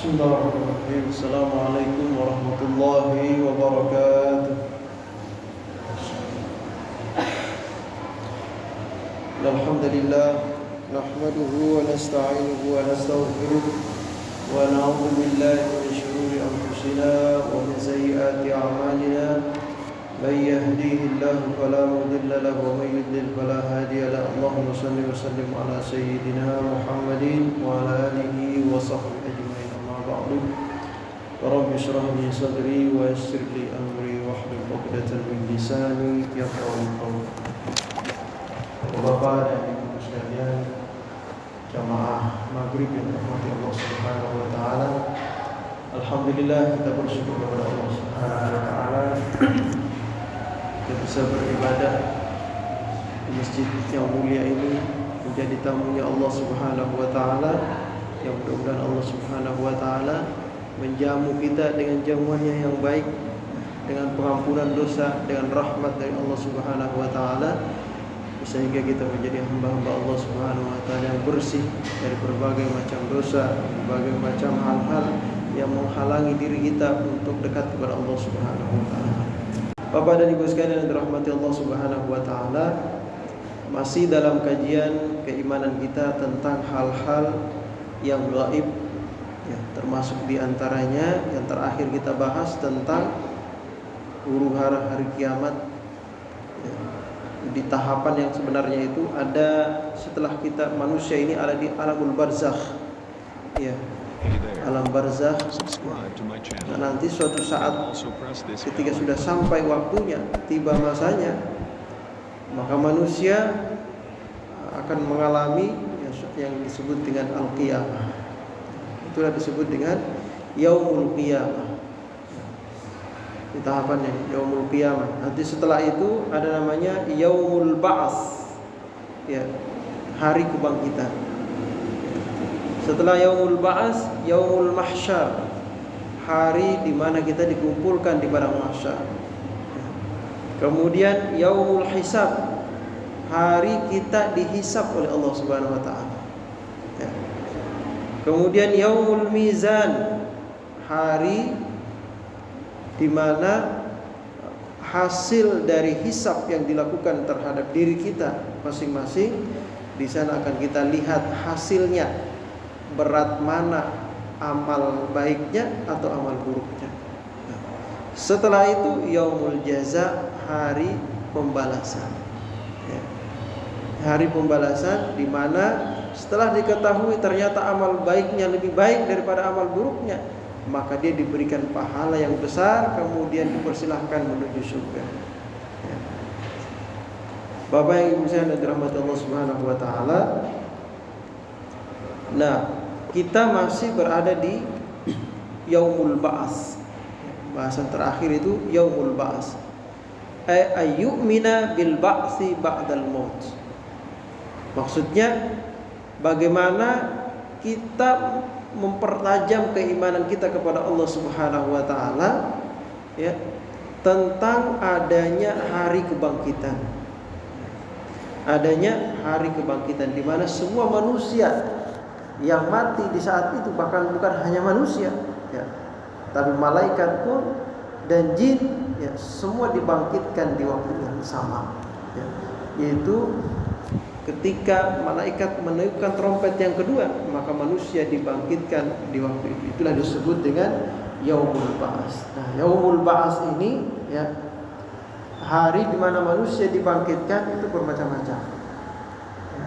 Bismillahirrahmanirrahim. Assalamualaikum warahmatullahi wabarakatuh. Alhamdulillah nahmaduhu wa nasta'inuhu wa nastaghfiruh wa na'udzu billahi min shururi anfusina wa min sayyiati a'malina. Man yahdihillahu fala mudilla lahu wa man yudlil fala hadiya lahu. Allahumma shalli wa sallim ala sayyidina Muhammadin wa ala alihi wa sahbihi ajma'in. Rabbi shrah li sadri wa yassir li amri wahlul 'uqdatam min lisani yafqahu qawli. Bapak dan Ibu sekalian, jamaah maghrib yang dirahmati Allah Subhanahu wa taala. Alhamdulillah, kita bersyukur kepada Allah Subhanahu wa taala kita bisa beribadah di masjid yang mulia ini, menjadi tamunya Allah Subhanahu wa taala. Yang mudah-mudahan Allah Subhanahu wa taala menjamu kita dengan jamuannya yang baik, dengan pengampunan dosa, dengan rahmat dari Allah Subhanahu wa taala, sehingga kita menjadi hamba-hamba Allah Subhanahu wa taala yang bersih dari berbagai macam dosa, berbagai macam hal-hal yang menghalangi diri kita untuk dekat kepada Allah Subhanahu wa taala. Bapak dan Ibu sekalian yang dirahmati Allah Subhanahu wa taala, masih dalam kajian keimanan kita tentang hal-hal yang gaib, ya, termasuk diantaranya yang terakhir kita bahas tentang huru-hara hari kiamat, ya. Di tahapan yang sebenarnya itu ada setelah kita manusia ini ada di alamul barzakh, ya, alam barzakh. Nah, nanti suatu saat ketika sudah sampai waktunya, tiba masanya, maka manusia akan mengalami yang disebut dengan al-qiyamah. Itulah disebut dengan yaumul qiyamah. Di tahapannya yaumul qiyamah. Nanti setelah itu ada namanya yaumul ba'ats, ya, hari kebangkitan. Setelah yaumul ba'ats, yaumul mahsyar, hari di mana kita dikumpulkan di padang mahsyar. Kemudian yaumul hisab, hari kita dihisab oleh Allah Subhanahu wa taala. Ya. Kemudian yaumul mizan, hari di mana hasil dari hisab yang dilakukan terhadap diri kita masing-masing, di sana akan kita lihat hasilnya, berat mana amal baiknya atau amal buruknya. Setelah itu yaumul jaza, hari pembalasan. Ya. Hari pembalasan di mana setelah diketahui ternyata amal baiknya lebih baik daripada amal buruknya, maka dia diberikan pahala yang besar, kemudian dipersilahkan menuju surga. Ya. Bapak yang Ibu sekalian dirahmati Allah Subhanahu wa taala. Nah, kita masih berada di yaumul ba'ats. Bahasan terakhir itu yaumul ba'ats. Ayyumina bil ba'tsi ba'dal maut. Maksudnya bagaimana kita mempertajam keimanan kita kepada Allah Subhanahu wa taala, ya, tentang adanya hari kebangkitan. Adanya hari kebangkitan di mana semua manusia yang mati di saat itu, bahkan bukan hanya manusia, ya, tapi malaikat pun dan jin, ya, semua dibangkitkan di waktu yang sama, ya, yaitu ketika malaikat meniupkan trompet yang kedua, maka manusia dibangkitkan di waktu itu. Itulah disebut dengan yaumul ba'ats. Nah, yaumul ba'ats ini, ya, hari di mana manusia dibangkitkan itu bermacam-macam. Ya.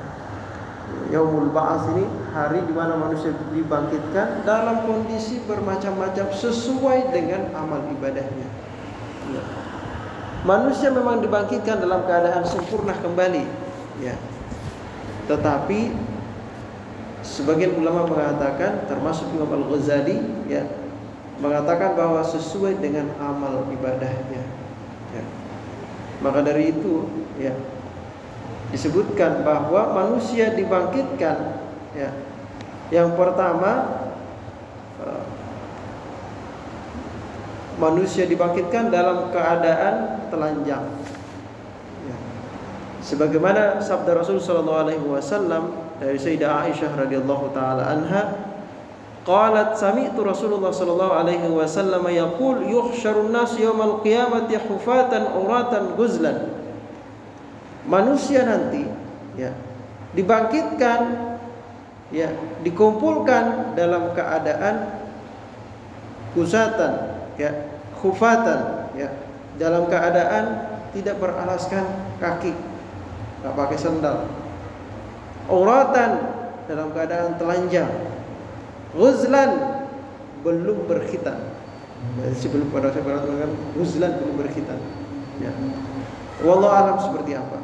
Yaumul ba'ats ini hari di mana manusia dibangkitkan dalam kondisi bermacam-macam sesuai dengan amal ibadahnya. Ya. Manusia memang dibangkitkan dalam keadaan sempurna kembali, ya. Tetapi sebagian ulama mengatakan, termasuk Imam Al-Ghazali, ya, mengatakan bahwa sesuai dengan amal ibadahnya, ya. Maka dari itu, ya, disebutkan bahwa manusia dibangkitkan, ya, yang pertama manusia dibangkitkan dalam keadaan telanjang. Sebagaimana sabda Rasul sallallahu alaihi wasallam dari Sayyidah Aisyah radhiyallahu taala anha, qalat sami'tu Rasulullah sallallahu alaihi wasallam yaqul yuhsyarun nas yaumal qiyamati hufatan uratan guzlan. Manusia nanti ya dibangkitkan, ya dikumpulkan dalam keadaan kusatan, ya khufatan, ya dalam keadaan tidak beralaskan kaki, nggak pakai sandal. Uratan, dalam keadaan telanjang. Ghuzlan, belum berkhitan. Sebelum pada saya mengatakan ghuzlan, belum berkhitan. Ya. Wallahu alam seperti apa.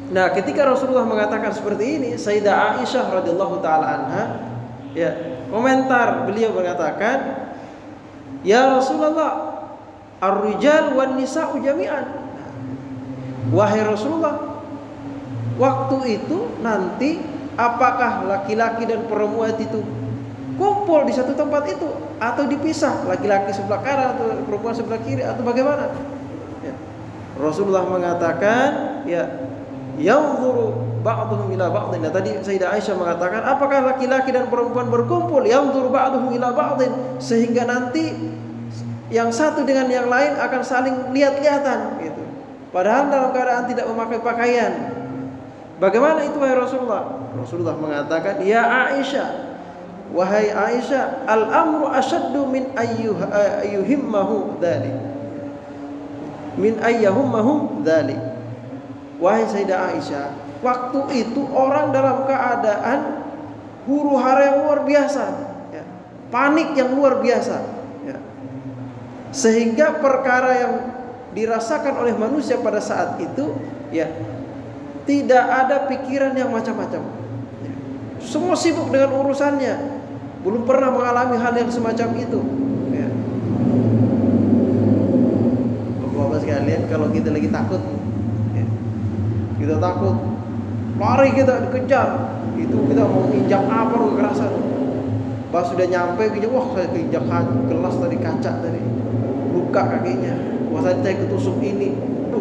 Nah, ketika Rasulullah mengatakan seperti ini, Sayyidah Aisyah radhiyallahu taala anha, ya, komentar beliau mengatakan, "Ya Rasulullah, ar-rijal wan nisa'u jami'an." Wahai Rasulullah, waktu itu nanti apakah laki-laki dan perempuan itu kumpul di satu tempat itu atau dipisah, laki-laki sebelah kanan atau perempuan sebelah kiri atau bagaimana? Ya. Rasulullah mengatakan, ya, yanzuru ba'dhum ila ba'dhin. Nah, tadi Sayyidah Aisyah mengatakan, apakah laki-laki dan perempuan berkumpul, yanzuru ba'dhum ila ba'dhin, sehingga nanti yang satu dengan yang lain akan saling lihat-lihatan gitu. Padahal dalam keadaan tidak memakai pakaian. Bagaimana itu wahai Rasulullah? Rasulullah mengatakan, ya Aisyah, wahai Aisyah, al-amru asyaddu min ayyuhimmahu dzalik. Min ayyuhimmahu dzalik. Wahai Sayyidah Aisyah, waktu itu orang dalam keadaan huru-hara yang luar biasa, ya. Panik yang luar biasa, ya. Sehingga perkara yang dirasakan oleh manusia pada saat itu, ya, tidak ada pikiran yang macam-macam, ya. Semua sibuk dengan urusannya, belum pernah mengalami hal yang semacam itu, ya. Bapak-bapak sekalian, kalau kita lagi takut, ya, kita takut, lari kita dikejar, itu kita mau injak apa nggak kerasa, pas sudah nyampe kita, wah saya keinjak gelas tadi, kaca tadi, luka kakinya, wah saya ketusuk ini,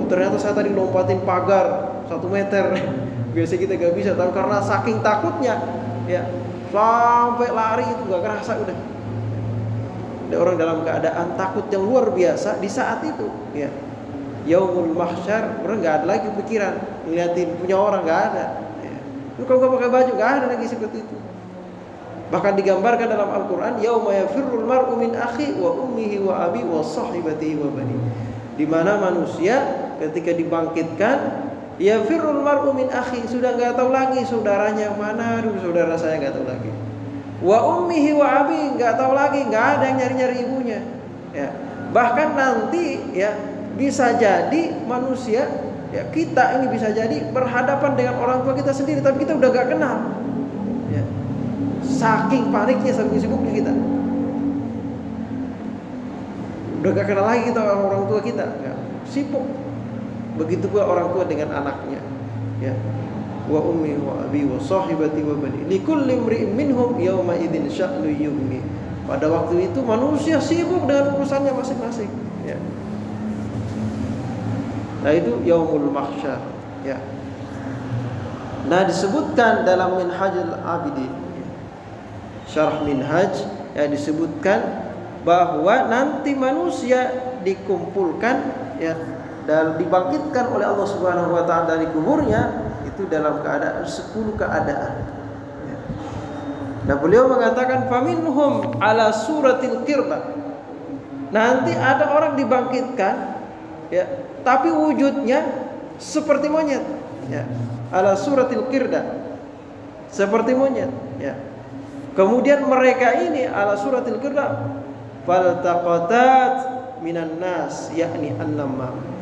ternyata saya tadi lompatin pagar 1 meter. Biasa kita gak bisa, tapi karena saking takutnya, ya, sampai lari itu gak kerasa udah. Ada orang dalam keadaan takut yang luar biasa di saat itu, ya. Yaumul mahsyar, orang gak ada lagi pikiran ngeliatin punya orang, gak ada, ya. Lu kalau gak pakai baju gak ada lagi seperti itu. Bahkan digambarkan dalam Al-Quran, yauma yafirrul mar'u min akhi wa ummihi wa abi wa sahibatihi wa bani. Di mana manusia ketika dibangkitkan, yafirrul mar'u min akhi, sudah enggak tahu lagi saudaranya mana, dulu saudara saya enggak tahu lagi. Wa ummihi wa abi, enggak tahu lagi, enggak ada yang nyari-nyari ibunya. Ya. Bahkan nanti, ya, bisa jadi manusia, ya, kita ini bisa jadi berhadapan dengan orang tua kita sendiri, tapi kita udah enggak kenal. Ya. Saking paniknya, saking sibuknya kita, udah gak kenal lagi kita orang tua kita, ya, sibuk. Begitu pula orang tua dengan anaknya, ya. Wa ummi wa abi wa sahibati wa bani likulli imri'in minhum yawma idzin sya'nu yughni. Pada waktu itu manusia sibuk dengan urusannya masing-masing, ya. Nah, itu yaumul mahsyar, ya. Nah, disebutkan dalam Minhajul Abidin, Syarah Minhaj, ya, disebutkan bahwa nanti manusia dikumpulkan, ya, dan dibangkitkan oleh Allah Subhanahu wa taala dari kuburnya itu dalam keadaan 10 keadaan, ya. Nah, beliau mengatakan faminhum ala suratil qirdah. Nanti ada orang dibangkitkan, ya, tapi wujudnya seperti monyet, ya. Ala suratil qirdah, seperti monyet, ya. Kemudian mereka ini ala suratil qirdah faltaqatat minan nas, yakni an-namam.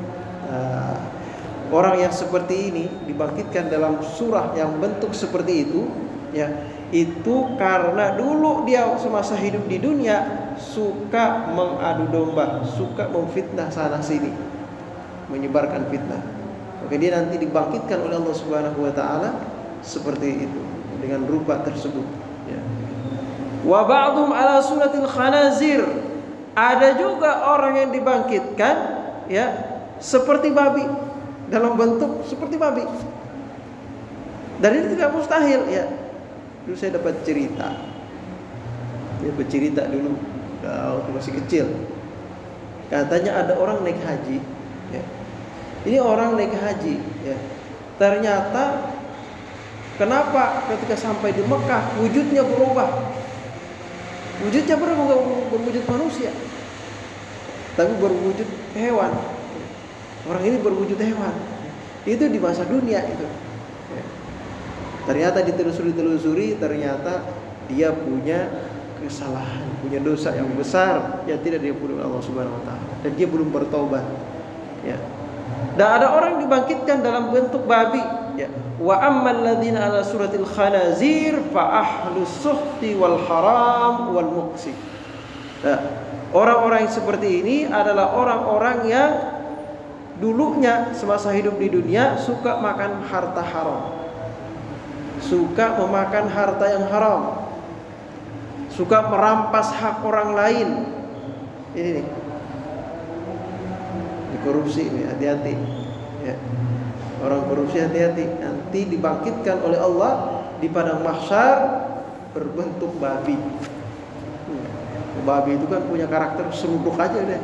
Orang yang seperti ini dibangkitkan dalam surah yang bentuk seperti itu, ya, itu karena dulu dia semasa hidup di dunia suka mengadu domba, suka memfitnah sana sini, menyebarkan fitnah. Maka dia nanti dibangkitkan oleh Allah Subhanahu wa taala seperti itu, dengan rupa tersebut, ya. Wa ba'dhum ala sunatil khanazir. Ada juga orang yang dibangkitkan, ya, seperti babi, dalam bentuk seperti babi. Dan ini tidak mustahil, ya. Dulu saya dapat cerita Dia bercerita dulu waktu masih kecil. Katanya ada orang naik haji, ya. Ini orang naik haji, ya. Ternyata kenapa ketika sampai di Mekah wujudnya berubah? Wujudnya berwujud manusia, tapi berwujud hewan. Orang ini berwujud hewan. Itu di masa dunia itu. Ya. Ternyata ditelusuri, ternyata dia punya kesalahan, punya dosa yang besar yang tidak diampuni oleh Allah Subhanahu wa taala, dan dia belum bertobat. Ya. Dan ada orang dibangkitkan dalam bentuk babi, ya. Wa ammal ladzina ala suratil khanazir fa ahlus suhti wal haram wal muqsi. Nah, orang-orang yang seperti ini adalah orang-orang yang dulunya semasa hidup di dunia suka makan harta haram, suka memakan harta yang haram, suka merampas hak orang lain. Ini nih, di korupsi ini hati-hati, ya. Orang korupsi hati-hati, nanti dibangkitkan oleh Allah di padang mahsyar berbentuk babi. Babi itu kan punya karakter seruduk aja deh.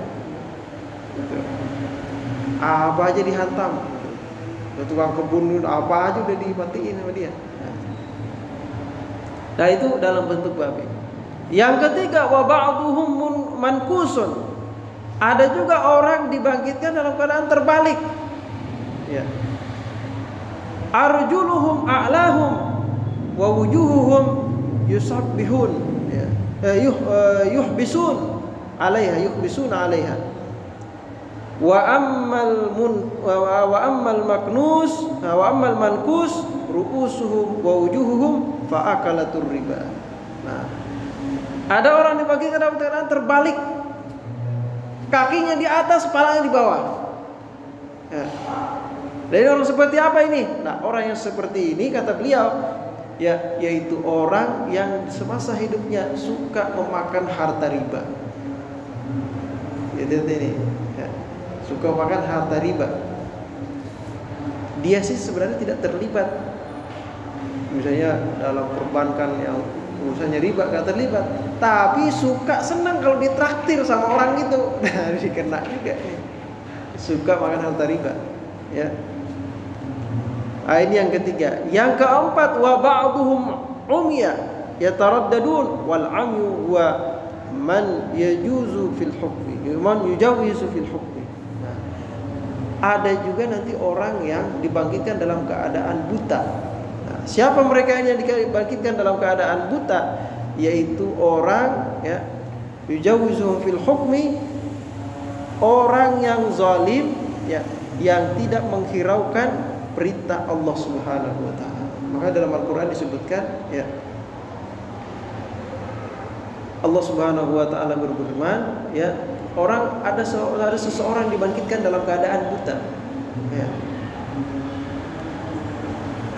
Gitu. Apa aja dihantam. Tukang kebun apa aja udah dimatiin sama dia. Nah itu dalam bentuk babi. Yang ketiga, wa ba'duhum mankusun. Ada juga orang dibangkitkan dalam keadaan terbalik. Ya. Arjuluhum a'lahum wa wujuhuhum yusabbihun, ya. Yuhbisun 'alaiha. Wa ammal mankus ru'usuhum wa wujuhuhum fa akalatur riba. Nah, ada orang dibangkitkan dalam keadaan terbalik. Kakinya di atas, kepalanya di bawah. Ya. Jadi orang seperti apa ini? Nah, orang yang seperti ini kata beliau, ya, yaitu orang yang semasa hidupnya suka memakan harta riba. Jadi ini, ya, suka makan harta riba. Dia sih sebenarnya tidak terlibat. Misalnya dalam perbankan yang urusannya riba nggak terlibat, tapi suka senang kalau ditraktir sama orang itu. Nah, dikena juga. Suka makan harta riba, ya. Nah, ini yang ketiga. Yang keempat, wa ba'duhum umya yataraddadun wal amyu wa man yajuzu fil hukmi, man yujawizu fil hukmi. Nah, ada juga nanti orang yang dibangkitkan dalam keadaan buta. Nah, siapa mereka yang dibangkitkan dalam keadaan buta? Yaitu orang, ya, yujawizu fil hukmi, orang yang zalim, ya, yang tidak menghiraukan perintah Allah Subhanahu wa taala. Maka dalam Al-Qur'an disebutkan, ya, Allah Subhanahu wa taala berfirman, ya, ada seseorang dibangkitkan dalam keadaan buta. Ya.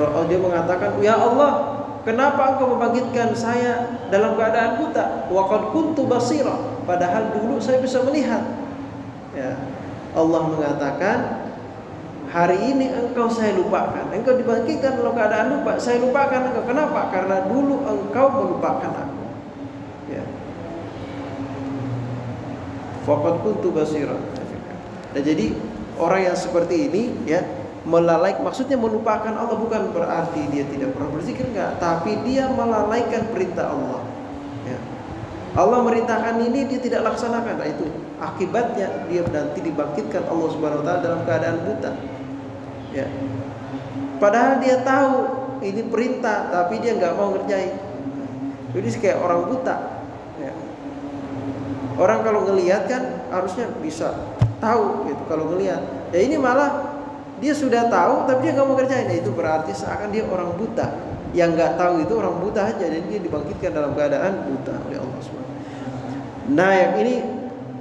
Dia mengatakan, "Ya Allah, kenapa Engkau membangkitkan saya dalam keadaan buta? Wa qad kuntu basira." Padahal dulu saya bisa melihat. Ya. Allah mengatakan, hari ini engkau saya lupakan. Engkau dibangkitkan dalam keadaan lupa. Saya lupakan engkau. Kenapa? Karena dulu engkau melupakan aku. Ya. Faqad kuntu basira. Nah, jadi orang yang seperti ini, ya, maksudnya melupakan Allah bukan berarti dia tidak pernah berzikir, enggak, tapi dia melalaikan perintah Allah. Ya. Allah merintahkan ini dia tidak laksanakan. Nah, itu akibatnya dia nanti dibangkitkan Allah Subhanahu wa taala dalam keadaan buta. Ya. Padahal dia tahu ini perintah, tapi dia nggak mau ngerjain. Jadi kayak orang buta. Ya. Orang kalau ngelihat kan harusnya bisa tahu gitu. Kalau ngelihat, ya ini malah dia sudah tahu, tapi dia nggak mau ngerjain. Nah, itu berarti seakan dia orang buta. Yang nggak tahu itu orang buta aja, dan dia dibangkitkan dalam keadaan buta oleh Allah Subhanahu. Nah, yang ini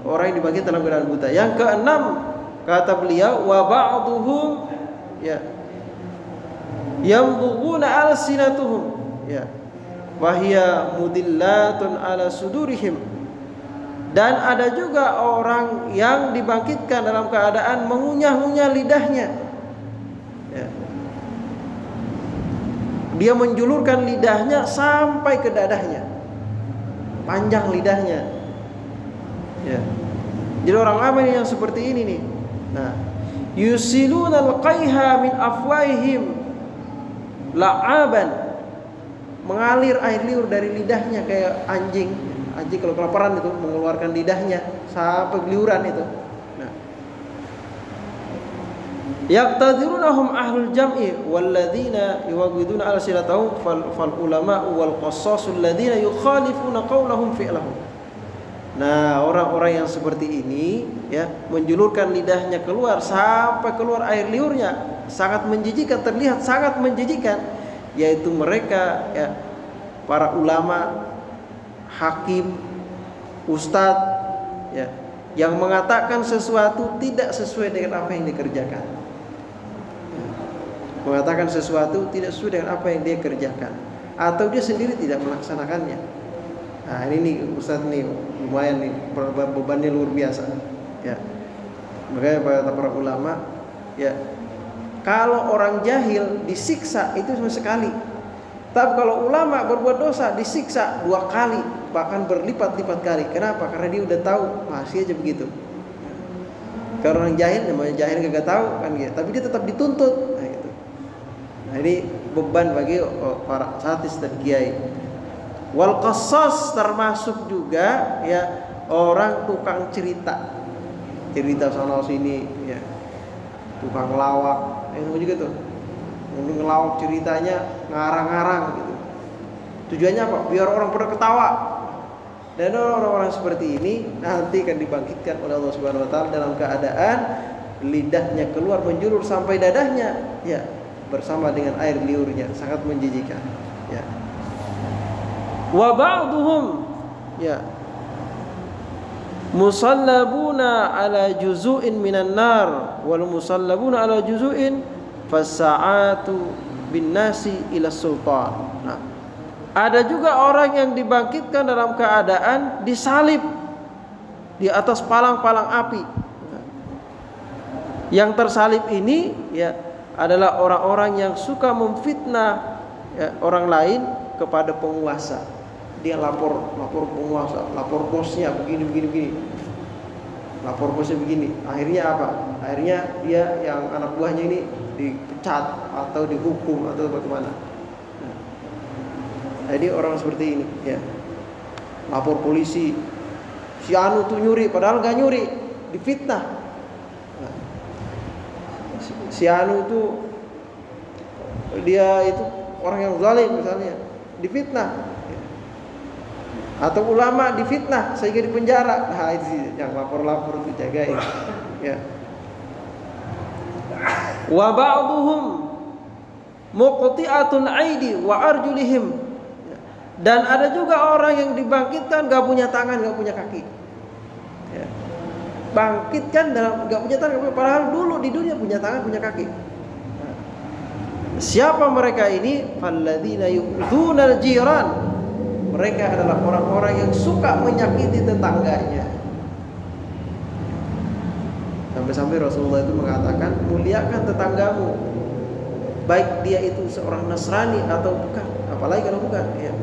orang yang dibangkitkan dalam keadaan buta. Yang keenam, kata beliau, wa ba'duhum, ya, yamdughuna alsinatuhum, ya, wa hiya mudillatun ala sudurihim. Dan ada juga orang yang dibangkitkan dalam keadaan mengunyah-ngunyah lidahnya. Ya. Dia menjulurkan lidahnya sampai ke dadahnya. panjang lidahnya. Ya. Jadi orang ramai yang seperti ini nih. Nah, yusiluna al-qayha min afwahihim la'aban, mengalir air liur dari lidahnya kayak anjing. Anjing kalau kelaparan itu mengeluarkan lidahnya sampai geliuran itu. Nah, yaqtadirunahum ahlul jam'i walladzina yuwaqiduna al-silatahum fal ulama wal qassasul ladzina yukhalifuna qawlahum fi'lahum. Nah, orang-orang yang seperti ini ya, menjulurkan lidahnya keluar sampai keluar air liurnya, sangat menjijikan, terlihat sangat menjijikan, yaitu mereka ya, para ulama, hakim, ustadz ya, yang mengatakan sesuatu tidak sesuai dengan apa yang dikerjakan. Mengatakan sesuatu tidak sesuai dengan apa yang dia kerjakan, atau dia sendiri tidak melaksanakannya. Nah, ini nih ustadz nih lumayan nih, bebannya luar biasa ya. Makanya para ulama ya, kalau orang jahil disiksa itu cuma sekali, tapi kalau ulama berbuat dosa disiksa 2 kali, bahkan berlipat-lipat kali. Kenapa? Karena dia udah tahu, masih aja begitu. Kalau orang jahil, namanya jahil gak tahu kan gitu, tapi dia tetap dituntut. Nah, gitu. Nah, ini beban bagi para satis dan kiai. Wal qassas termasuk juga ya, orang tukang cerita sana sini ya, tukang lawak itu juga tuh, ngelawak ceritanya ngarang-ngarang gitu. Tujuannya apa? Biar orang pada ketawa. Dan orang-orang seperti ini nanti akan dibangkitkan oleh Allah Subhanahu wa taala dalam keadaan lidahnya keluar menjulur sampai dadahnya ya, bersama dengan air liurnya, sangat menjijikan ya. Wa ba'duhum ya musallabuna ala juzu'in minan nar wal musallabuna ala juzu'in fasa'atu bin nasi ila sultan. Nah, ada juga orang yang dibangkitkan dalam keadaan disalib di atas palang-palang api. Yang tersalib ini ya adalah orang-orang yang suka memfitnah ya, orang lain kepada penguasa. Dia lapor penguasa, lapor bosnya begini. Lapor bosnya begini. Akhirnya apa? Akhirnya dia yang anak buahnya ini dipecat atau dihukum atau bagaimana. Nah, jadi orang seperti ini ya, lapor polisi, si anu tuh nyuri padahal gak nyuri, difitnah. Nah, si anu itu dia itu orang yang zalim misalnya, difitnah. Atau ulama difitnah sehingga dipenjara. Nah, itu yang lapor-lapor itu jagain ya. Wa ba'duhum muqti'atun aidi wa arjulihim. Dan ada juga orang yang dibangkitkan gak punya tangan, gak punya kaki ya. Bangkitkan dalam gak punya tangan, padahal dulu di dunia punya tangan, punya kaki. Nah, siapa mereka ini? Falladzina yu'dzunal jiran. Mereka adalah orang-orang yang suka menyakiti tetangganya. Sampai-sampai Rasulullah itu mengatakan, muliakan tetanggamu, baik dia itu seorang Nasrani atau bukan, apalagi kalau bukan ya,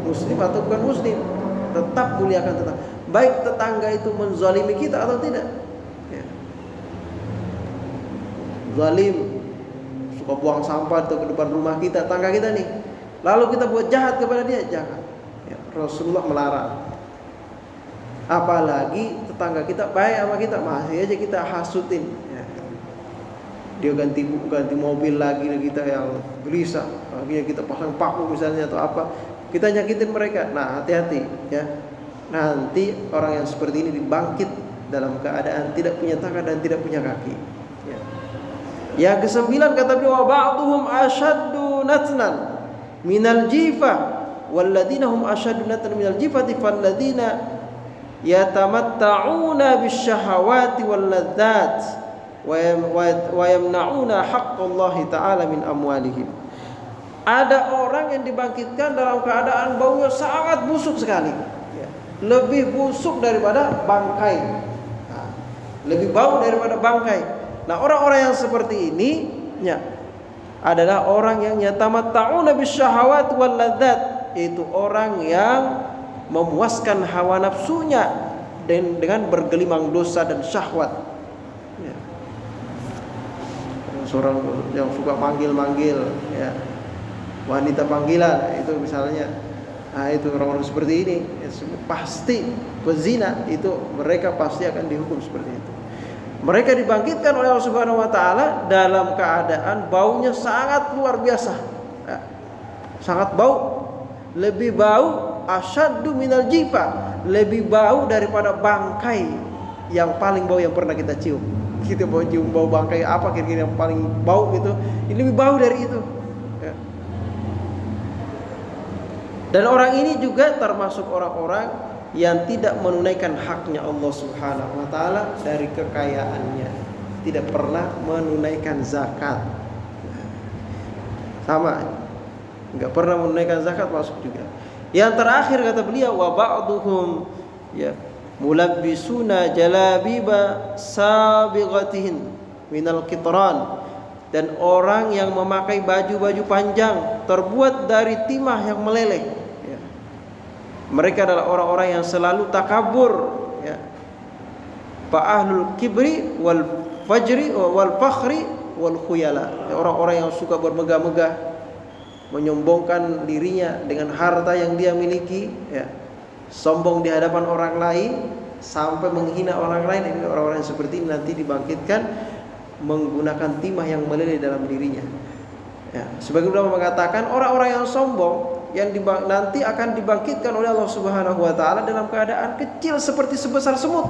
Muslim atau bukan Muslim, tetap muliakan tetangga, baik tetangga itu menzalimi kita atau tidak ya. Zalim, suka buang sampah ke depan rumah kita, tetangga kita nih, lalu kita buat jahat kepada dia, jangan ya, Rasulullah melarang. Apalagi tetangga kita baik sama kita, masih aja kita hasutin ya. Dia ganti mobil lagi, kita yang gelisah, akhirnya kita pasang paku misalnya atau apa, kita nyakitin mereka. Nah, hati-hati ya, nanti orang yang seperti ini dibangkit dalam keadaan tidak punya tangan dan tidak punya kaki ya. Yang kesembilan kata beliau, ba'duhum ashaddu natnan minal jifa walladzina hum ashaddu natnan minal jifati falladzina yatamatta'una bisyahawati wal ladzat wa yamna'una haqqallahi ta'ala min amwalihim. Ada orang yang dibangkitkan dalam keadaan baunya sangat busuk sekali ya. Lebih busuk daripada bangkai nah, lebih bau daripada bangkai. Nah, orang-orang yang seperti ini ya, adalah orang yang yatamatta'una bisyahawati wal ladzat, yaitu orang yang memuaskan hawa nafsunya dengan bergelimang dosa dan syahwat. Ya. Seorang yang suka manggil-manggil, ya, wanita panggilan itu misalnya, nah itu orang-orang seperti ini pasti pezina, itu mereka pasti akan dihukum seperti itu. Mereka dibangkitkan oleh Allah Subhanahu wa taala dalam keadaan baunya sangat luar biasa, ya, sangat bau, lebih bau asyaddu minal jifa, lebih bau daripada bangkai yang paling bau yang pernah kita cium. Kita mau cium bau bangkai apa kira-kira yang paling bau itu, ini lebih bau dari itu, ya. Dan orang ini juga termasuk orang-orang yang tidak menunaikan haknya Allah Subhanahu wa taala dari kekayaannya, tidak pernah menunaikan zakat. Sama, enggak pernah menunaikan zakat masuk juga. Yang terakhir kata beliau, wa ba'duhum ya mulabbisuna jalabiba sabighatihin minal qitran, dan orang yang memakai baju-baju panjang terbuat dari timah yang meleleh. Mereka adalah orang-orang yang selalu takabur, ya. Fa'ahlul kibri wal fajri wal fakhri wal khuyala. Orang-orang yang suka bermegah-megah, menyombongkan dirinya dengan harta yang dia miliki, ya. Sombong di hadapan orang lain sampai menghina orang lain. Ini orang-orang yang seperti ini nanti dibangkitkan menggunakan timah yang meleleh dalam dirinya. Ya, sebagian ulama mengatakan orang-orang yang sombong yang nanti akan dibangkitkan oleh Allah Subhanahu wa taala dalam keadaan kecil seperti sebesar semut,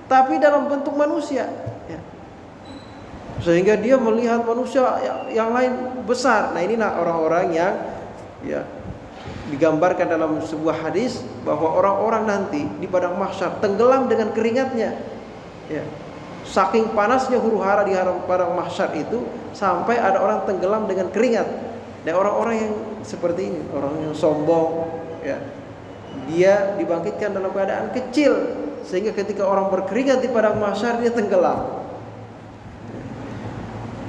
tapi dalam bentuk manusia, ya. Sehingga dia melihat manusia yang lain besar. Nah, inilah orang-orang yang, ya, digambarkan dalam sebuah hadis bahwa orang-orang nanti di padang mahsyar tenggelam dengan keringatnya, ya. Saking panasnya huru-hara di padang mahsyar itu sampai ada orang tenggelam dengan keringat. Dan orang-orang yang seperti ini, orang yang sombong, ya, dia dibangkitkan dalam keadaan kecil, sehingga ketika orang berkeringat di padang mahsyar dia tenggelam.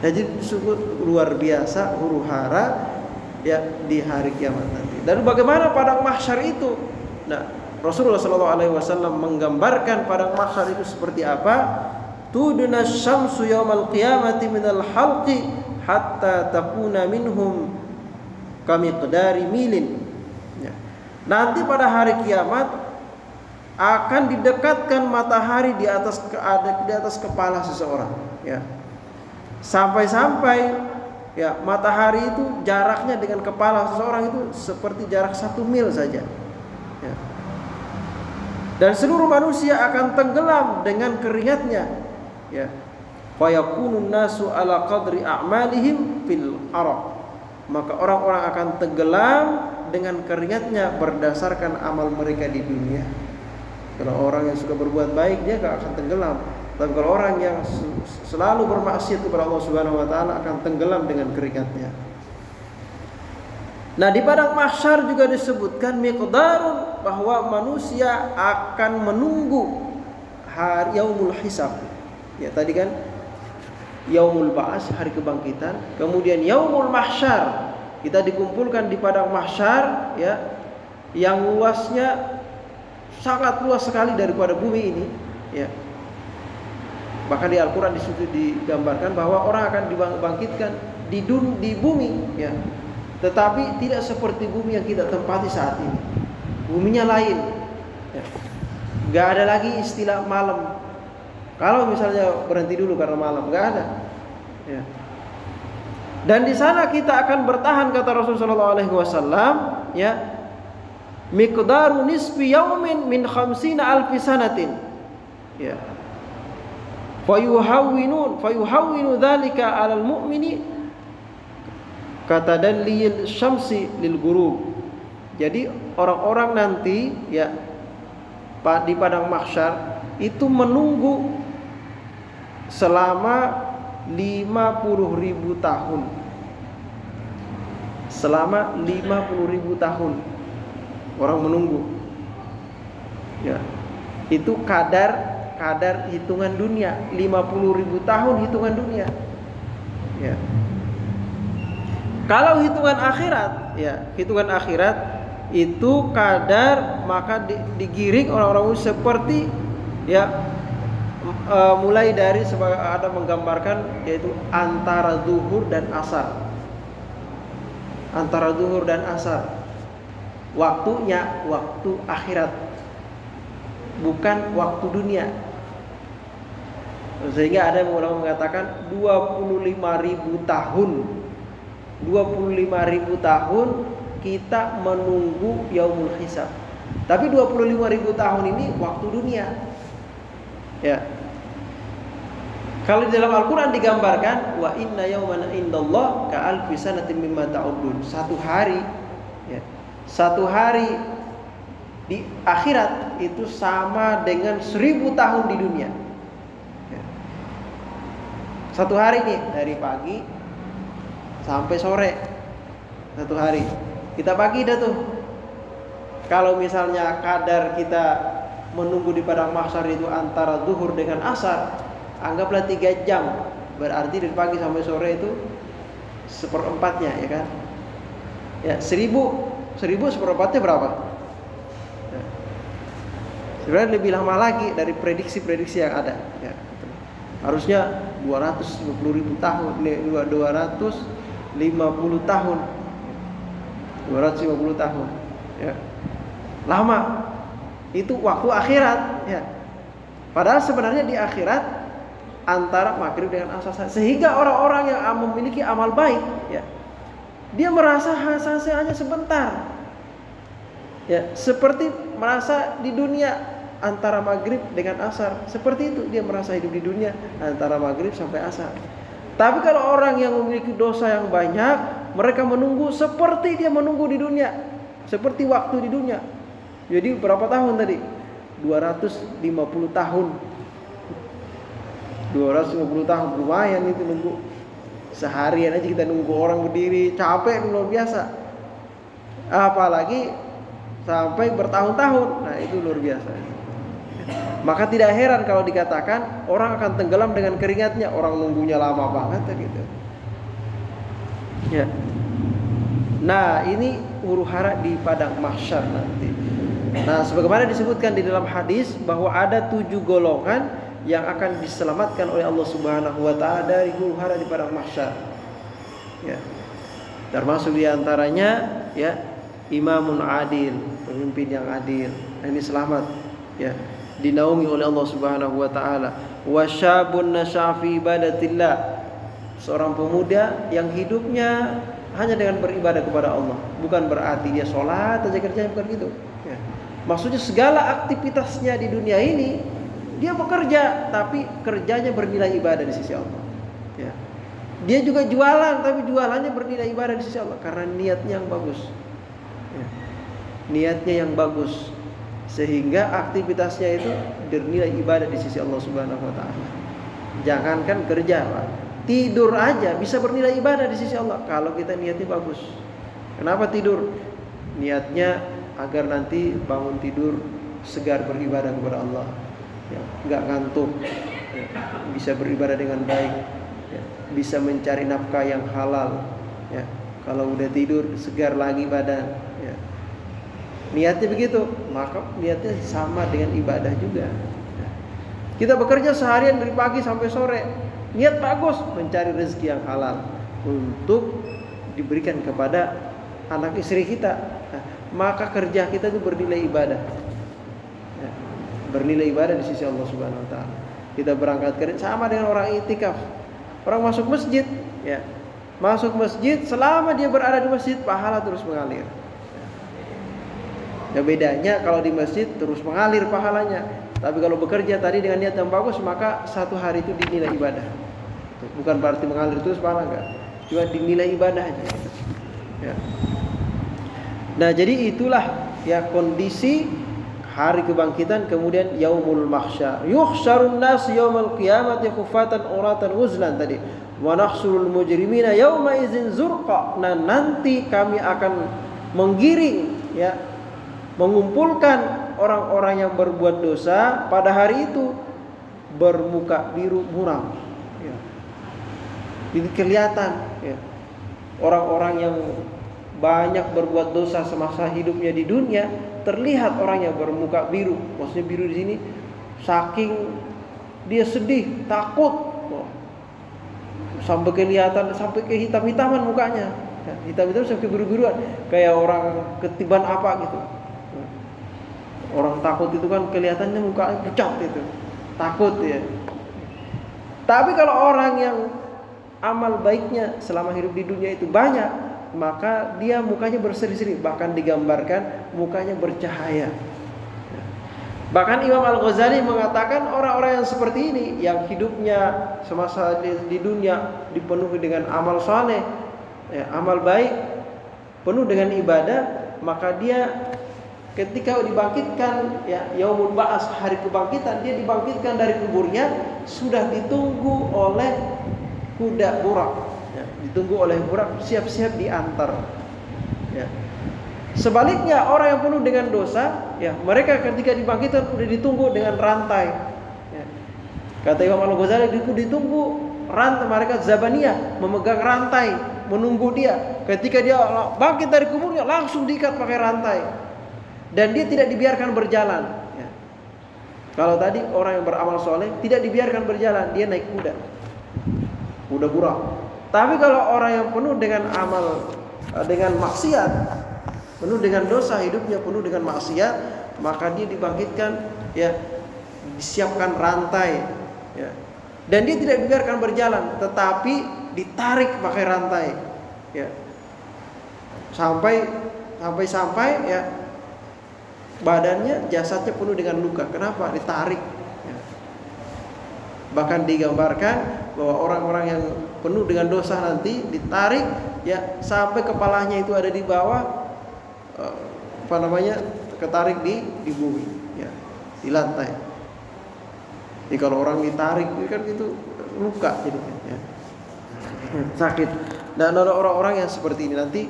Jadi sungguh luar biasa huru-hara, ya, di hari kiamat nanti. Dan bagaimana padang mahsyar itu? Nah, Rasulullah SAW menggambarkan padang mahsyar itu seperti apa? Tuduna syamsu yaumal qiyamati minal halqi hatta takuna minhum kamiqdari milin. Ya. Nanti pada hari kiamat akan didekatkan matahari di atas kepala seseorang, ya. Sampai-sampai, ya, matahari itu jaraknya dengan kepala seseorang itu seperti jarak 1 mil saja, ya. Dan seluruh manusia akan tenggelam dengan keringatnya, ya. Fa yakunun nasu ala qadri a'malihim fil araq. Maka orang-orang akan tenggelam dengan keringatnya berdasarkan amal mereka di dunia. Kalau orang yang suka berbuat baik, dia gak akan tenggelam. Tapi kalau orang yang selalu bermaksiat kepada Allah Subhanahu wa taala akan tenggelam dengan keringatnya. Nah, di padang mahsyar juga disebutkan miqdarun, bahwa manusia akan menunggu hari yaumul hisab. Ya, tadi kan yaumul ba'ats, hari kebangkitan, kemudian yaumul mahsyar, kita dikumpulkan di padang mahsyar, ya, yang luasnya sangat luas sekali daripada bumi ini, ya. Bahkan di Al-Qur'an di situ digambarkan bahwa orang akan dibangkitkan di bumi, ya. Tetapi tidak seperti bumi yang kita tempati saat ini. Buminya lain, ya. Gak ada lagi istilah malam. Kalau misalnya berhenti dulu karena malam, nggak ada, ya. Dan di sana kita akan bertahan, kata Rasulullah SAW, ya, miqdaru nisfi yaumin min 50 alfi sanatin, ya. Fayuhawwinu dzalika 'alal mu'mini kata dalil syamsi lil ghurub. Jadi orang-orang nanti, ya, di padang mahsyar itu menunggu selama 50.000 tahun. Selama 50.000 tahun orang menunggu, ya. Itu kadar hitungan dunia, 50.000 tahun hitungan dunia, ya. Kalau hitungan akhirat, ya, hitungan akhirat itu kadar maka digiring orang-orang seperti mulai dari ada menggambarkan yaitu antara zuhur dan asar. Antara zuhur dan asar. Waktunya waktu akhirat, bukan waktu dunia. Sehingga ada yang mengatakan 25.000 tahun. 25.000 tahun kita menunggu yaumul hisab. Tapi 25.000 tahun ini waktu dunia. Ya. Kalau di dalam Al-Qur'an digambarkan wa inna yawman indallah ka'alfi sanatin mimma ta'udun. Satu hari di akhirat itu sama dengan 1000 tahun di dunia. Satu hari nih dari pagi sampai sore, satu hari. Kita bagi dah tuh. Kalau misalnya kadar kita menunggu di padang mahsyar itu antara zuhur dengan asar, anggaplah 3 jam. Berarti dari pagi sampai sore itu 1/4-nya, ya kan? Ya, 1000 1/4-nya berapa? Ya. Sebenarnya lebih lama lagi dari prediksi-prediksi yang ada. Ya. Harusnya 250.000 tahun, 250 tahun. 250 tahun. Ya. Lama. Itu waktu akhirat, ya. Padahal sebenarnya di akhirat antara maghrib dengan asar, sehingga orang-orang yang memiliki amal baik, ya, dia merasa hasilnya sebentar. Ya, seperti merasa di dunia antara maghrib dengan asar, seperti itu dia merasa hidup di dunia antara maghrib sampai asar. Tapi kalau orang yang memiliki dosa yang banyak, mereka menunggu seperti dia menunggu di dunia, seperti waktu di dunia. Jadi berapa tahun tadi? 250 tahun. 250 tahun lumayan itu nunggu. Seharian aja kita nunggu orang berdiri, capek luar biasa. Apalagi sampai bertahun-tahun. Nah, itu luar biasa. Maka tidak heran kalau dikatakan orang akan tenggelam dengan keringatnya. Orang nunggunya lama banget gitu. Ya. Nah, ini huru-hara di padang mahsyar nanti. Nah, sebagaimana disebutkan di dalam hadis bahwa ada 7 golongan yang akan diselamatkan oleh Allah Subhanahu wa taala dari huru-hara di padang mahsyar. Ya. Termasuk di antaranya ya, imamun adil, pemimpin yang adil. Nah, ini selamat, ya. Dinaungi oleh Allah Subhanahu wa taala. Wasyabun nasya fi ibadatillah. Seorang pemuda yang hidupnya hanya dengan beribadah kepada Allah. Bukan berarti dia sholat aja kerjanya, bukan gitu, ya. Maksudnya segala aktivitasnya di dunia ini dia bekerja, tapi kerjanya bernilai ibadah di sisi Allah, ya. Dia juga jualan, tapi jualannya bernilai ibadah di sisi Allah karena niatnya yang bagus, ya. Niatnya yang bagus, sehingga aktivitasnya itu bernilai ibadah di sisi Allah Subhanahu wa taala. Jangankan kerja, Pak, tidur aja bisa bernilai ibadah di sisi Allah kalau kita niatnya bagus. Kenapa tidur? Niatnya agar nanti bangun tidur segar beribadah kepada Allah, ya, nggak ngantuk, ya, bisa beribadah dengan baik, ya, bisa mencari nafkah yang halal, ya. Kalau udah tidur segar lagi badan, ya. Niatnya begitu, maka niatnya sama dengan ibadah juga, ya. Kita bekerja seharian dari pagi sampai sore, niat bagus mencari rezeki yang halal untuk diberikan kepada anak istri kita. Nah, maka kerja kita itu bernilai ibadah, ya, bernilai ibadah di sisi Allah Subhanahu wa taala. Kita berangkat kerja sama dengan orang iktikaf. Orang masuk masjid, ya. Masuk masjid, selama dia berada di masjid pahala terus mengalir. Ya, bedanya kalau di masjid terus mengalir pahalanya. Tapi kalau bekerja tadi dengan niat yang bagus, maka satu hari itu dinilai ibadah. Bukan berarti mengalir terus pahala, enggak. Cuma dinilai ibadah aja. Ya. Nah, jadi itulah ya kondisi hari kebangkitan, kemudian yaumul mahsyar. Yuhsyarun nas yaumal qiyamati khufatan uratan uzlan tadi. Wa nahsurul mujrimina yauma idzin zurqa. Nah, nanti kami akan menggiring, ya, mengumpulkan orang-orang yang berbuat dosa pada hari itu bermuka biru muram, ya. Ini kelihatan, ya, orang-orang yang banyak berbuat dosa semasa hidupnya di dunia, terlihat orang yang bermuka biru. Maksudnya biru di sini saking dia sedih, takut, sampai kelihatan, sampai ke hitam-hitaman mukanya. Hitam-hitam sampai biru-biruan, kayak orang ketiban apa gitu. Orang takut itu kan kelihatannya mukanya pucat itu, takut ya. Tapi kalau orang yang amal baiknya selama hidup di dunia itu banyak, maka dia mukanya berseri-seri, bahkan digambarkan mukanya bercahaya. Bahkan Imam Al-Ghazali mengatakan orang-orang yang seperti ini, yang hidupnya semasa di dunia dipenuhi dengan amal saleh, amal baik, penuh dengan ibadah, maka dia ketika dibangkitkan, yaumul ba'ats, hari kebangkitan, dia dibangkitkan dari kuburnya sudah ditunggu oleh kuda burak, ditunggu oleh burak, siap-siap diantar. Sebaliknya orang yang penuh dengan dosa, mereka ketika dibangkitkan sudah ditunggu dengan rantai. Kata Imam Al-Ghazali, ditunggu rantai, mereka zabaniyah, memegang rantai, menunggu dia. Ketika dia bangkit dari kuburnya langsung diikat pakai rantai, dan dia tidak dibiarkan berjalan. Kalau tadi orang yang beramal soleh tidak dibiarkan berjalan, dia naik kuda burak. Tapi kalau orang yang penuh dengan amal, dengan maksiat, penuh dengan dosa, hidupnya penuh dengan maksiat, maka dia dibangkitkan, disiapkan rantai, dan dia tidak dibiarkan berjalan, tetapi ditarik pakai rantai, sampai badannya, jasadnya penuh dengan luka. Kenapa? Ditarik. Bahkan digambarkan bahwa orang-orang yang penuh dengan dosa nanti ditarik, sampai kepalanya itu ada di bawah, ketarik di bumi, di lantai. Jadi kalau orang ditarik kan itu luka jadinya, sakit. Dan ada orang-orang yang seperti ini nanti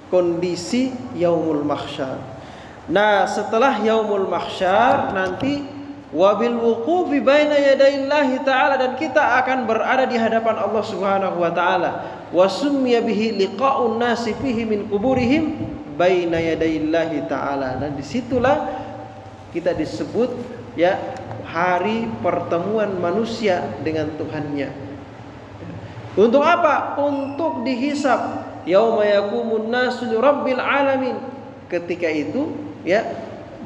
kondisi yaumul mahsyar. Nah, setelah yaumul mahsyar nanti wabil wuqufi baina yadayillahi ta'ala, dan kita akan berada di hadapan Allah Subhanahu wa taala. Wa summiya bihi liqa'un nasi fihi min quburihim baina yadayillahi ta'ala. Dan disitulah kita disebut hari pertemuan manusia dengan Tuhannya. Untuk apa? Untuk dihisab. Yauma yaqumun nasu lirabbil alamin. Ketika itu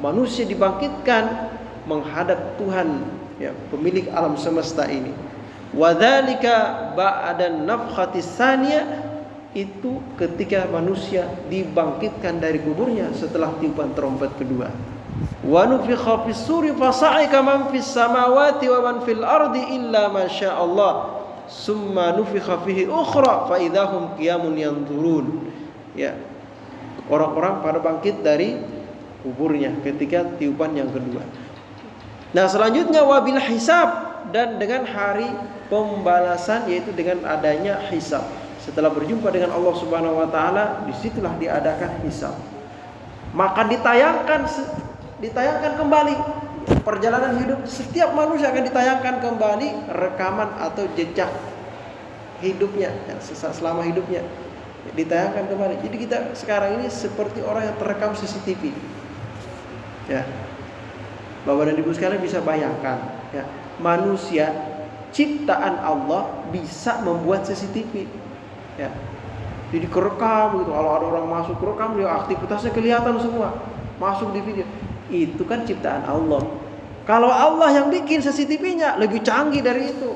manusia dibangkitkan menghadap Tuhan, pemilik alam semesta ini. Wadzalika ba'dan nafkhatis tsaniyah, itu ketika manusia dibangkitkan dari kuburnya setelah tiupan trompet kedua. Wa nufikha fis suri fasa'ika man fis samawati wa man fil ardi illa ma syaa Allah. Summa nufikha fihi ukhra fa idahum qiyamun yanzurun. Orang-orang pada bangkit dari kuburnya ketika tiupan yang kedua. Nah, selanjutnya wabil hisab, dan dengan hari pembalasan, yaitu dengan adanya hisab. Setelah berjumpa dengan Allah Subhanahu wa taala, disitulah diadakan hisab. Maka ditayangkan kembali perjalanan hidup setiap manusia, akan ditayangkan kembali rekaman atau jejak hidupnya, selama hidupnya ditayangkan kembali. Jadi kita sekarang ini seperti orang yang terekam CCTV. Bapak dan Ibu sekalian bisa bayangkan, manusia ciptaan Allah bisa membuat CCTV. Jadi kerekam gitu. Kalau ada orang masuk kerekam, dia aktivitasnya kelihatan semua, masuk di video. Itu kan ciptaan Allah. Kalau Allah yang bikin CCTV-nya lebih canggih dari itu.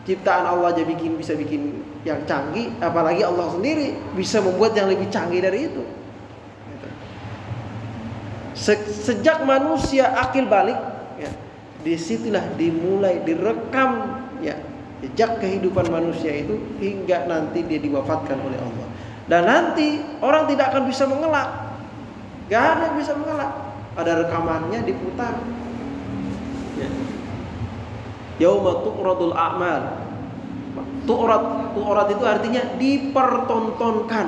Ciptaan Allah aja bisa bikin yang canggih, apalagi Allah sendiri bisa membuat yang lebih canggih dari itu. Sejak manusia akil balik, disitulah dimulai direkam jejak kehidupan manusia itu hingga nanti dia diwafatkan oleh Allah. Dan nanti orang tidak akan bisa mengelak, gak ada yang bisa mengelak. Ada rekamannya diputar. Yauma tu'radul a'mal. Tu'rad itu artinya dipertontonkan,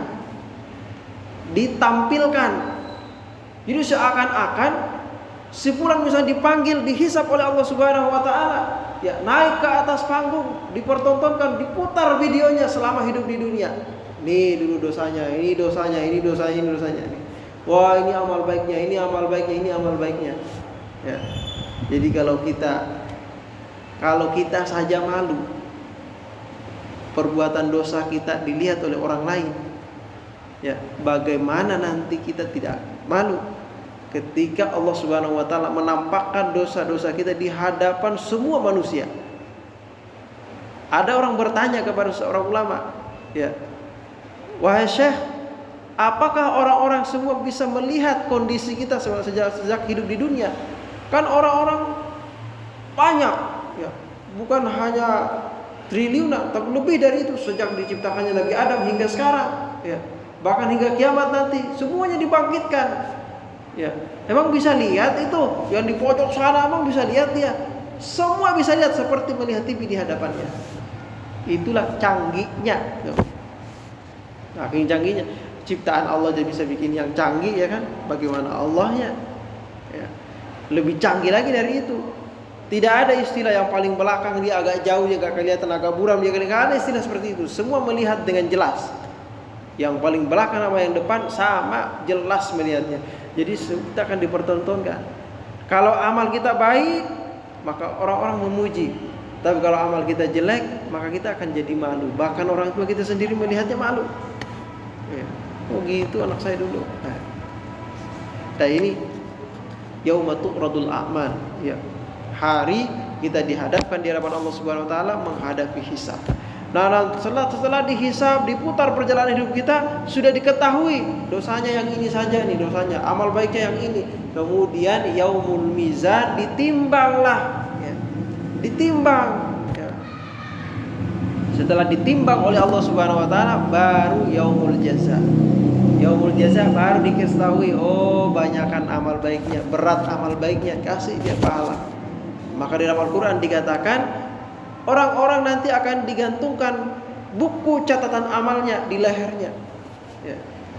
ditampilkan. Jadi seakan-akan si fulan misalnya dipanggil, dihisap oleh Allah Subhanahu wa taala, naik ke atas panggung, dipertontonkan, diputar videonya selama hidup di dunia. Nih dulu dosanya, ini dosanya, ini dosanya, ini dosanya. Wah, ini amal baiknya, ini amal baiknya, ini amal baiknya. Ya. Jadi kalau kita saja malu, perbuatan dosa kita dilihat oleh orang lain, ya, bagaimana nanti kita tidak malu ketika Allah Subhanahu wa taala menampakkan dosa-dosa kita di hadapan semua manusia. Ada orang bertanya kepada seorang ulama, ya, wahai Syekh, apakah orang-orang semua bisa melihat kondisi kita sejak hidup di dunia? Kan orang-orang banyak, ya, bukan hanya triliunan, tapi lebih dari itu sejak diciptakannya Nabi Adam hingga sekarang, ya, bahkan hingga kiamat nanti semuanya dibangkitkan. Ya, emang bisa lihat itu yang di pojok sana, emang bisa lihat dia? Semua bisa lihat seperti melihat TV di hadapannya. Itulah canggihnya. Nah, canggihnya ciptaan Allah jadi bisa bikin yang canggih, ya kan? Bagaimana Allahnya? Ya. Lebih canggih lagi dari itu. Tidak ada istilah yang paling belakang dia agak jauh, dia agak kelihatan agak buram, dia nggak ada istilah seperti itu. Semua melihat dengan jelas. Yang paling belakang sama yang depan sama jelas melihatnya. Jadi kita akan dipertontonkan. Kalau amal kita baik, maka orang-orang memuji. Tapi kalau amal kita jelek, maka kita akan jadi malu. Bahkan orang tua kita sendiri melihatnya malu. Ya. Oh gitu anak saya dulu. Nah ini yauma tu'radul a'mal. Ya. Hari kita dihadapkan di hadapan Allah Subhanahu wa taala menghadapi hisab. Nah, setelah dihisab, diputar perjalanan hidup kita, sudah diketahui dosanya yang ini saja nih dosanya, amal baiknya yang ini. Kemudian yaumul mizan, ditimbanglah, ya. Ditimbang, ya. Setelah ditimbang oleh Allah Subhanahu wa taala, baru yaumul jaza. Yaumul jaza baru diketahui, oh banyakkan amal baiknya, berat amal baiknya, kasih dia pahala. Maka di dalam Al-Qur'an dikatakan orang-orang nanti akan digantungkan buku catatan amalnya di lehernya, ya.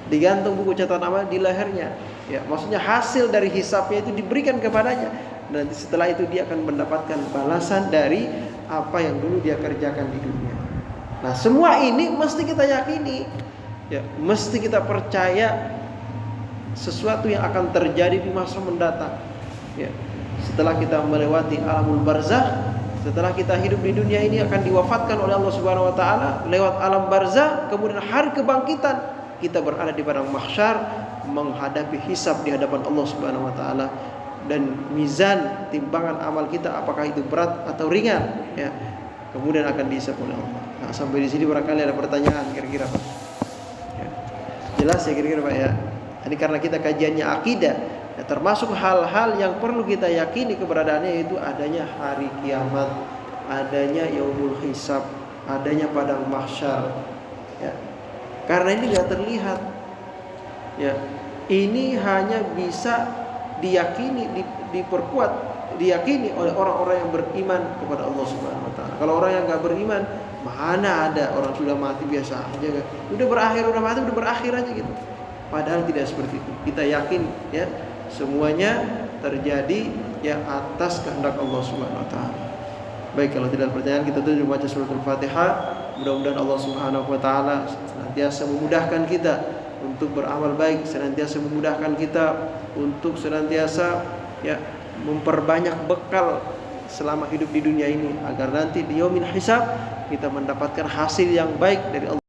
Digantung buku catatan amal di lehernya, ya. Maksudnya hasil dari hisabnya itu diberikan kepadanya. Nanti setelah itu dia akan mendapatkan balasan dari apa yang dulu dia kerjakan di dunia. Nah semua ini mesti kita yakini, ya. Mesti kita percaya sesuatu yang akan terjadi di masa mendatang, ya. Setelah kita melewati alamul barzakh, setelah kita hidup di dunia ini akan diwafatkan oleh Allah Subhanahu wa taala lewat alam barzakh, kemudian hari kebangkitan kita berada di padang mahsyar menghadapi hisab di hadapan Allah Subhanahu wa taala, dan mizan timbangan amal kita apakah itu berat atau ringan, ya. Kemudian akan dihisab oleh Allah. Nah, sampai di sini barangkali ada pertanyaan kira-kira, Pak. Ya. Jelas ya kira-kira, Pak, ya. Ini karena kita kajiannya akidah. Ya, termasuk hal-hal yang perlu kita yakini keberadaannya, yaitu adanya hari kiamat, adanya yaumul hisab, adanya padang mahsyar, ya. Karena ini tidak terlihat, ya. Ini hanya bisa diyakini, diperkuat, diyakini oleh orang-orang yang beriman kepada Allah Subhanahu wa taala. Kalau orang yang enggak beriman, mana ada orang sudah mati biasa aja, udah berakhir aja gitu. Padahal tidak seperti itu. Kita yakin, ya, semuanya terjadi ya atas kehendak Allah Subhanahu wa taala. Baik, kalau tidak ada pertanyaan kita tutup baca suratul Fatihah. Mudah-mudahan Allah Subhanahu wa taala senantiasa memudahkan kita untuk beramal baik, senantiasa memudahkan kita untuk senantiasa ya memperbanyak bekal selama hidup di dunia ini, agar nanti di yaumil hisab kita mendapatkan hasil yang baik dari Allah.